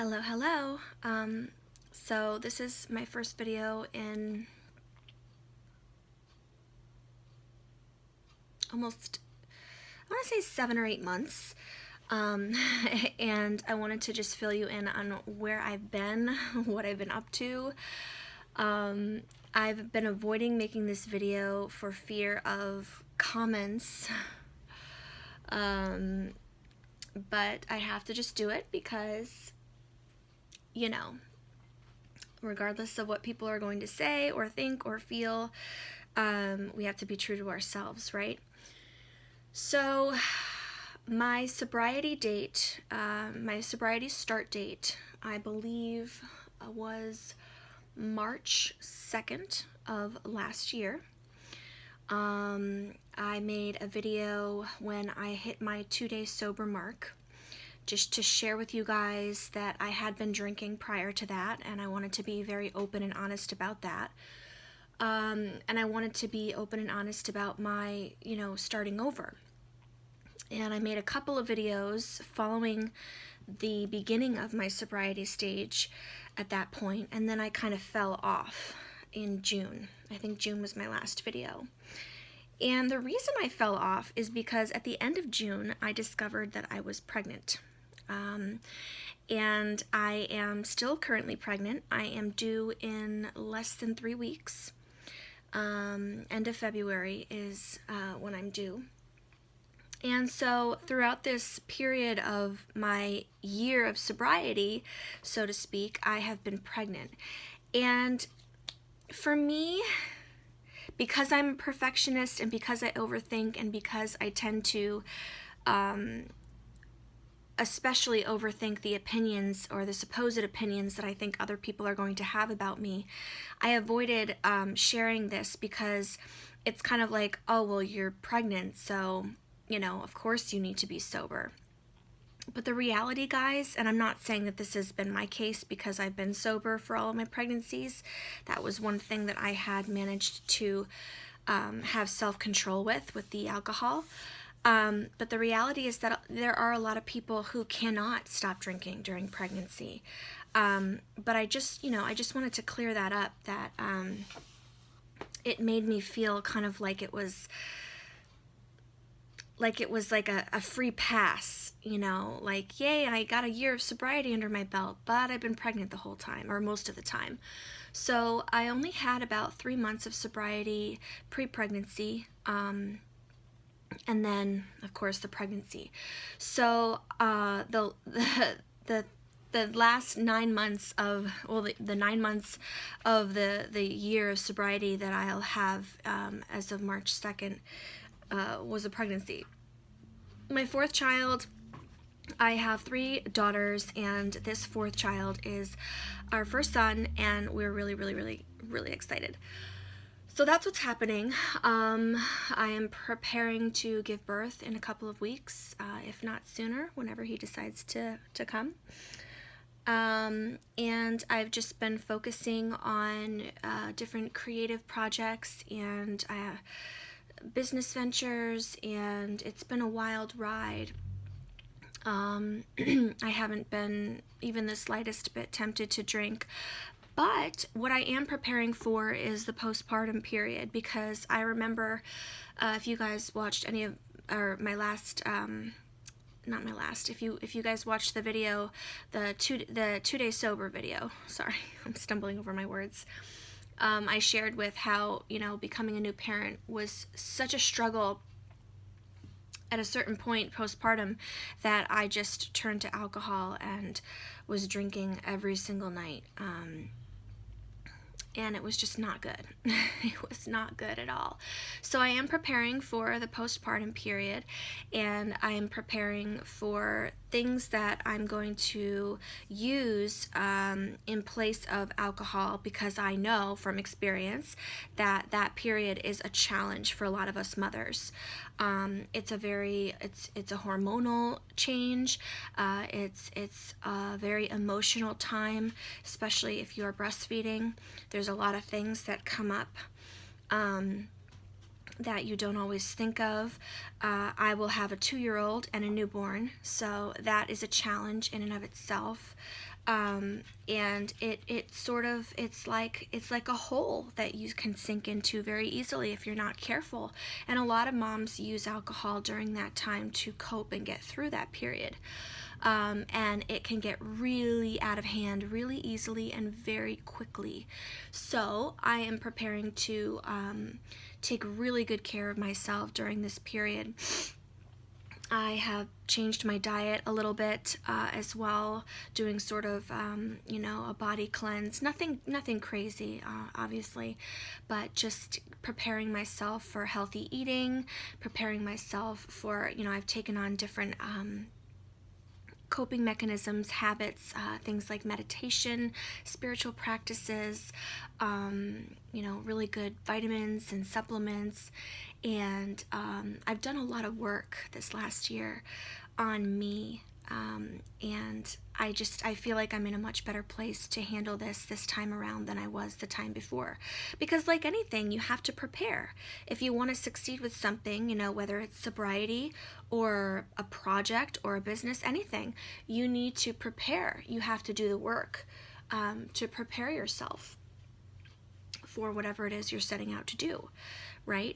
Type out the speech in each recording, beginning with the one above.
Hello, hello. So this is my first video in almost, I want to say 7 or 8 months. And I wanted to just fill you in on where I've been, what I've been up to. I've been avoiding making this video for fear of comments. But I have to just do it because, you know, regardless of what people are going to say or think or feel, we have to be true to ourselves, right? So my sobriety date, my sobriety start date, I believe was March 2nd of last year. I made a video when I hit my 2-day sober mark, just to share with you guys that I had been drinking prior to that, and I wanted to be very open and honest about that. And I wanted to be open and honest about my, starting over. And I made a couple of videos following the beginning of my sobriety stage at that point, and then I kind of fell off in June. I think June was my last video. And the reason I fell off is because at the end of June, I discovered that I was pregnant. And I am still currently pregnant. I am due in less than 3 weeks. End of February is when I'm due. And so throughout this period of my year of sobriety, so to speak, I have been pregnant. And for me, because I'm a perfectionist and because I overthink and because I tend to especially overthink the opinions or the supposed opinions that I think other people are going to have about me, I avoided sharing this because it's kind of like, oh, well, you're pregnant, so, of course you need to be sober. But the reality, guys, and I'm not saying that this has been my case because I've been sober for all of my pregnancies. That was one thing that I had managed to have self-control with the alcohol. But the reality is that there are a lot of people who cannot stop drinking during pregnancy. But I just wanted to clear that up, that it made me feel kind of like it was like a free pass, like, yay, I got a year of sobriety under my belt, but I've been pregnant the whole time, or most of the time. So I only had about 3 months of sobriety pre-pregnancy, and then, of course, the pregnancy. So the last 9 months of, the 9 months of the year of sobriety that I'll have as of March 2nd was a pregnancy. My 4th child, I have 3 daughters, and this 4th child is our first son, and we're really, really, really, really excited. So that's what's happening. I am preparing to give birth in a couple of weeks, if not sooner, whenever he decides to come. And I've just been focusing on different creative projects and business ventures, and it's been a wild ride. I haven't been even the slightest bit tempted to drink, but what I am preparing for is the postpartum period, because I remember, if you guys watched any of, or my last, not my last, if you guys watched the video, the 2-day sober video, sorry, I'm stumbling over my words, I shared with how, becoming a new parent was such a struggle at a certain point postpartum that I just turned to alcohol and was drinking every single night. And it was just not good. It was not good at all. So I am preparing for the postpartum period, and I am preparing for things that I'm going to use in place of alcohol, because I know from experience that that period is a challenge for a lot of us mothers. It's a hormonal change. It's a very emotional time, especially if you're breastfeeding. There's a lot of things that come up that you don't always think of. I will have a 2-year-old and a newborn, so that is a challenge in and of itself. And it's like a hole that you can sink into very easily if you're not careful. And a lot of moms use alcohol during that time to cope and get through that period. And it can get really out of hand really easily and very quickly. So I am preparing to take really good care of myself during this period. I have changed my diet a little bit as well, doing sort of a body cleanse. Nothing crazy, obviously, but just preparing myself for healthy eating, preparing myself for, I've taken on different coping mechanisms, habits, things like meditation, spiritual practices, really good vitamins and supplements. And I've done a lot of work this last year on me. And I feel like I'm in a much better place to handle this time around than I was the time before. Because like anything, you have to prepare. If you want to succeed with something, whether it's sobriety or a project or a business, anything, you need to prepare. You have to do the work to prepare yourself for whatever it is you're setting out to do, right?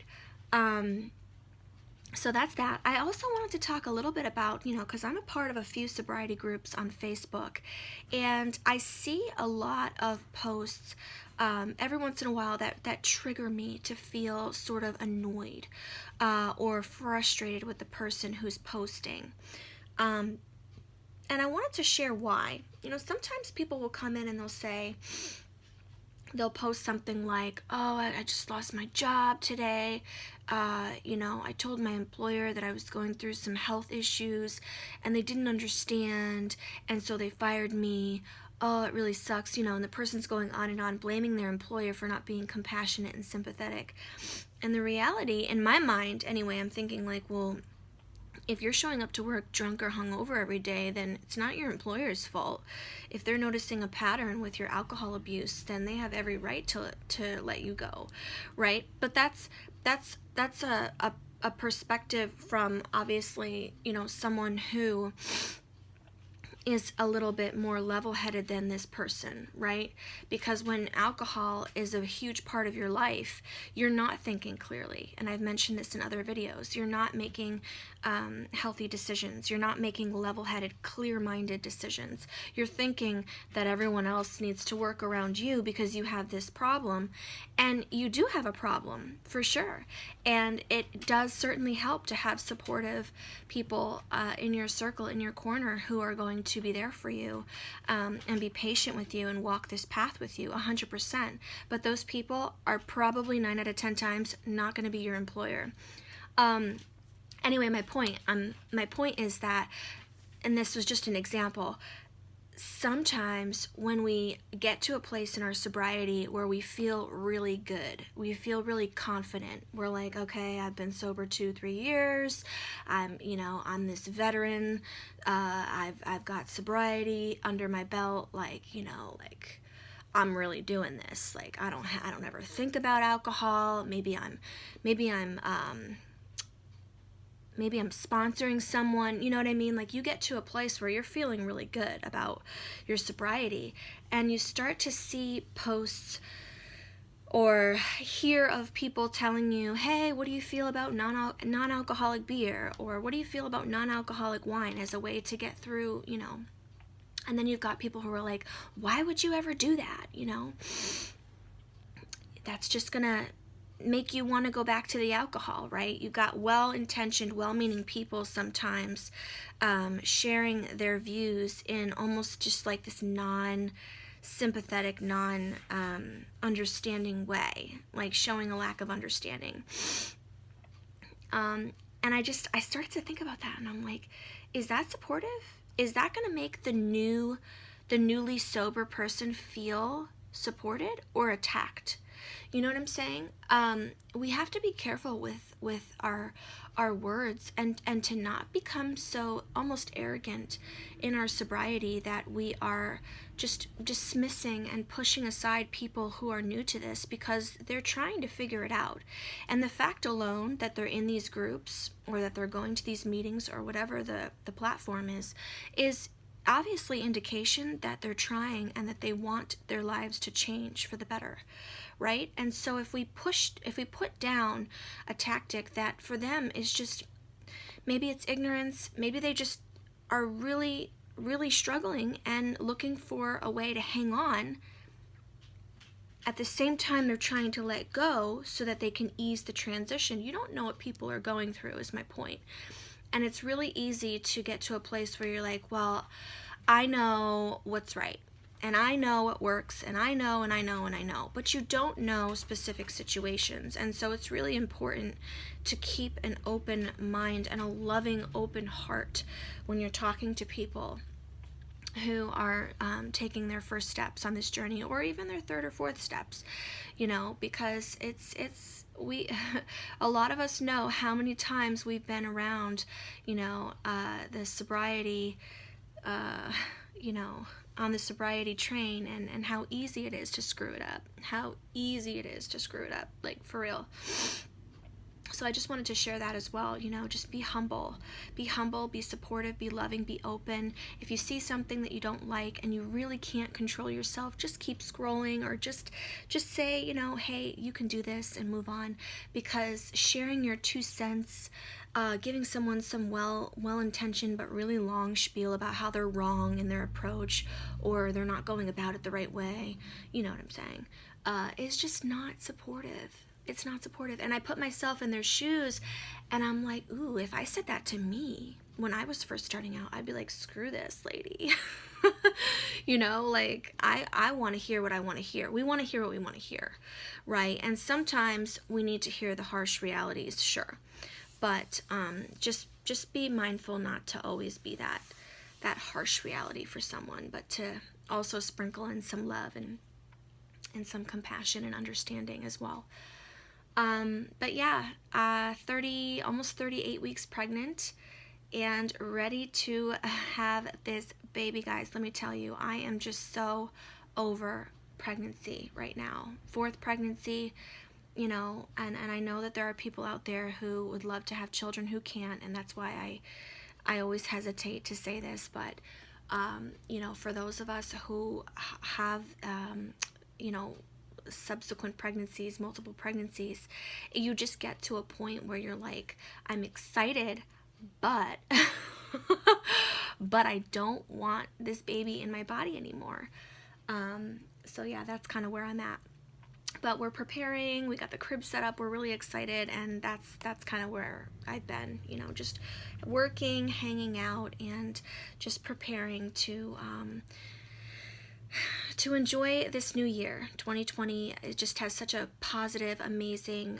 So that's that. I also wanted to talk a little bit about, because I'm a part of a few sobriety groups on Facebook, and I see a lot of posts every once in a while that trigger me to feel sort of annoyed or frustrated with the person who's posting. And I wanted to share why. Sometimes people will come in and they'll post something like, oh, I just lost my job today. I told my employer that I was going through some health issues and they didn't understand, and so they fired me. Oh, it really sucks, and the person's going on, blaming their employer for not being compassionate and sympathetic. And the reality, in my mind anyway, I'm thinking like, well, if you're showing up to work drunk or hungover every day, then it's not your employer's fault. If they're noticing a pattern with your alcohol abuse, then they have every right to let you go, right? But that's a perspective from obviously, someone who is a little bit more level-headed than this person, right? Because when alcohol is a huge part of your life, you're not thinking clearly. And I've mentioned this in other videos. You're not making healthy decisions. You're not making level-headed, clear-minded decisions. You're thinking that everyone else needs to work around you because you have this problem. And you do have a problem, for sure. And it does certainly help to have supportive people in your circle, in your corner, who are going to be there for you and be patient with you and walk this path with you 100%. But those people are probably 9 out of 10 times not going to be your employer. Anyway, my point is that, and this was just an example, sometimes when we get to a place in our sobriety where we feel really good, we feel really confident, we're like, okay, I've been sober 2-3 years, I'm this veteran, I've got sobriety under my belt, I'm really doing this, I don't ever think about alcohol, maybe I'm sponsoring someone, you know what I mean? You get to a place where you're feeling really good about your sobriety, and you start to see posts or hear of people telling you, hey, what do you feel about non-alcoholic beer? Or what do you feel about non-alcoholic wine as a way to get through, And then you've got people who are like, why would you ever do that, That's just gonna make you want to go back to the alcohol, right? You've got well-intentioned, well-meaning people sometimes sharing their views in almost just like this non-sympathetic, non-understanding way, showing a lack of understanding. And I started to think about that, and I'm like, is that supportive? Is that going to make the newly sober person feel supported or attacked? You know what I'm saying? We have to be careful with our our words, and to not become so almost arrogant in our sobriety that we are just dismissing and pushing aside people who are new to this because they're trying to figure it out. And the fact alone that they're in these groups or that they're going to these meetings or whatever the platform is obviously indication that they're trying and that they want their lives to change for the better, right? And so if we put down a tactic that for them is just, maybe it's ignorance, maybe they just are really struggling and looking for a way to hang on, at the same time they're trying to let go so that they can ease the transition. You don't know what people are going through, is my point. And it's really easy to get to a place where you're like, well, I know what's right, and I know what works, and I know, and I know, and I know, but you don't know specific situations. And so it's really important to keep an open mind and a loving, open heart when you're talking to people who are taking their first steps on this journey, or even their third or fourth steps, because we a lot of us know how many times we've been around the sobriety on the sobriety train, and how easy it is to screw it up, like, for real. So I just wanted to share that as well. Just be humble, be supportive, be loving, be open. If you see something that you don't like and you really can't control yourself, just keep scrolling, or just say, hey, you can do this, and move on. Because sharing your 2 cents, giving someone some well-intentioned but really long spiel about how they're wrong in their approach, or they're not going about it the right way, you know what I'm saying, is just not supportive. It's not supportive. And I put myself in their shoes, and I'm like, ooh, if I said that to me when I was first starting out, I'd be like, screw this lady. Like, I want to hear what I want to hear. We want to hear what we want to hear, right? And sometimes we need to hear the harsh realities, sure. But just be mindful not to always be that harsh reality for someone, but to also sprinkle in some love and some compassion and understanding as well. But yeah, almost 38 weeks pregnant and ready to have this baby, guys. Let me tell you, I am just so over pregnancy right now. 4th pregnancy, and I know that there are people out there who would love to have children who can't, and that's why I always hesitate to say this, but, for those of us who have, subsequent pregnancies, multiple pregnancies, you just get to a point where you're like, I'm excited, but but I don't want this baby in my body anymore. So yeah, that's kind of where I'm at. But we're preparing, we got the crib set up, we're really excited, and that's kind of where I've been, just working, hanging out, and just preparing to enjoy this new year. 2020, it just has such a positive, amazing,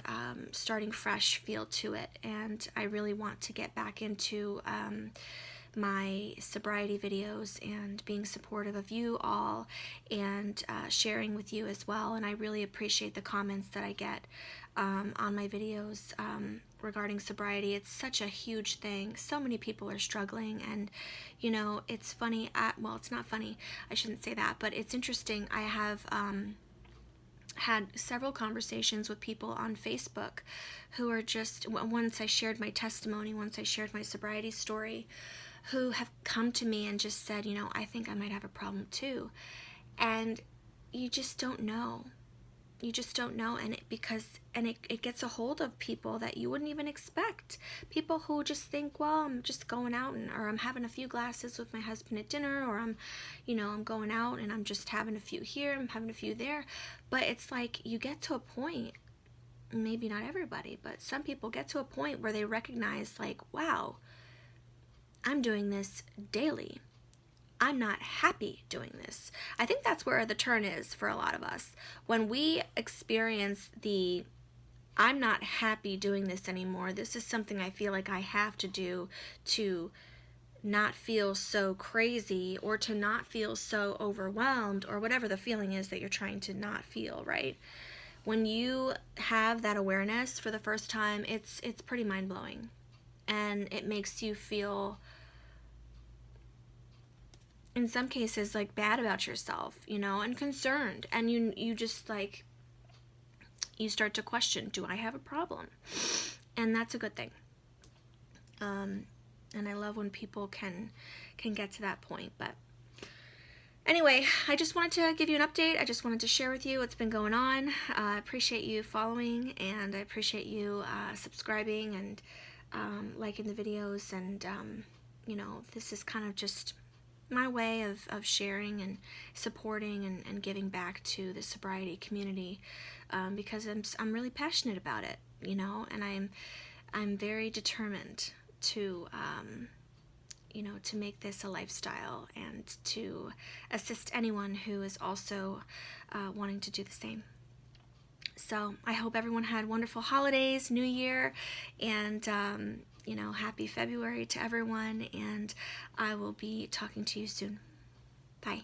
starting fresh feel to it, and I really want to get back into my sobriety videos and being supportive of you all, and sharing with you as well. And I really appreciate the comments that I get on my videos regarding sobriety. It's such a huge thing. So many people are struggling, and it's funny, well, it's not funny, I shouldn't say that, but it's interesting. I have had several conversations with people on Facebook who are just, once I shared my testimony, once I shared my sobriety story, who have come to me and just said, I think I might have a problem too. And you just don't know. You just don't know, and it gets a hold of people that you wouldn't even expect. People who just think, well, I'm just going out, or I'm having a few glasses with my husband at dinner, or I'm going out and I'm just having a few here, I'm having a few there. But it's like, you get to a point, maybe not everybody, but some people get to a point where they recognize, like, wow, I'm doing this daily. I'm not happy doing this. I think that's where the turn is for a lot of us. When we experience the, I'm not happy doing this anymore, this is something I feel like I have to do to not feel so crazy, or to not feel so overwhelmed, or whatever the feeling is that you're trying to not feel, right? When you have that awareness for the first time, it's pretty mind-blowing. and it makes you feel, in some cases, like bad about yourself, and concerned, and you just like, you start to question, do I have a problem? And that's a good thing. And I love when people can get to that point. But anyway, I just wanted to give you an update. I just wanted to share with you what's been going on. I appreciate you following, and I appreciate you subscribing and liking the videos. And this is kind of just my way of sharing and supporting and giving back to the sobriety community, because I'm really passionate about it, and I'm very determined to to make this a lifestyle and to assist anyone who is also wanting to do the same. So I hope everyone had wonderful holidays, New Year, and happy February to everyone, and I will be talking to you soon. Bye.